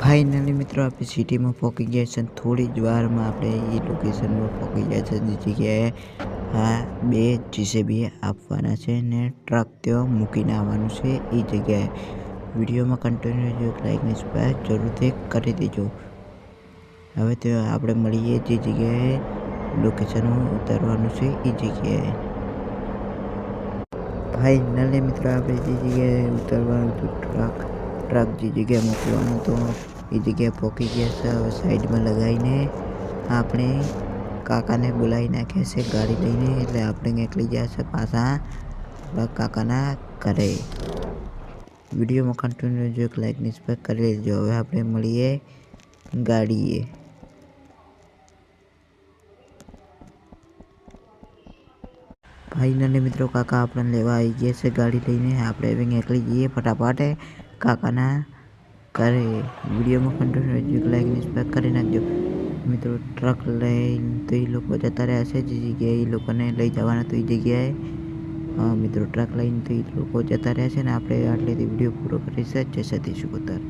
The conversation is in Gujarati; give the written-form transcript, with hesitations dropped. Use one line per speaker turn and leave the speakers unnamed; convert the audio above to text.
ફાઇનલી મિત્રો આપણે સિટીમાં પહોંચી ગયા છે. થોડી જ વારમાં આપણે એ લોકેશનમાં પહોંચી ગયા છે. જે જગ્યાએ આ 2 જીસીબી આપવાના છે ને ટ્રક ત્યાં મૂકીને આવવાનું છે. એ જગ્યાએ વિડીયોમાં કન્ટિન્યુ જો લાઈક ને સબસ્ક્રાઇબ જરૂરથી કરી દેજો. હવે તો આપણે મળીએ જે જગ્યાએ લોકેશનમાં ઉતારવાનું છે એ જગ્યાએ. ફાઇનલી મિત્રો આપણે જે જગ્યાએ ઉતારવાનું હતું ટ્રક જે જગ્યાએ મૂકવાનું તો એ જગ્યાએ પહોંચી ગયા છે. હવે સાઈડમાં લગાવીને આપણે કાકાને બોલાવી નાખ્યા છે ગાડી લઈને. એટલે આપણે નીકળી ગયા છે પાછા કાકાના ઘરે. વિડીયોમાં કન્ટિન્યુ જો લાઈક ને સબસ્ક્રાઇબ કરી લેજો. હવે આપણે મળીએ ગાડીએ. ફાઇનલી મિત્રો કાકા આપણને લેવા આવી ગયા છે ગાડી લઈને. આપણે હવે નીકળી જઈએ ફટાફટ કાકાના ઘરે. વિડીયોમાં કન્ટિન્યુ જો લાઈક ને સબસ્ક્રાઇબ કરી નાખજો. મિત્રો ટ્રક લઈને તો એ લોકો જતા રહ્યા છે જે જગ્યાએ એ લોકોને લઈ જવાના તો એ જગ્યાએ. મિત્રો ટ્રક લઈને તો એ લોકો જતા રહ્યા છે ને આપણે આટલેથી વિડીયો પૂરો કરીશું. જય સતીશ ઉતાર.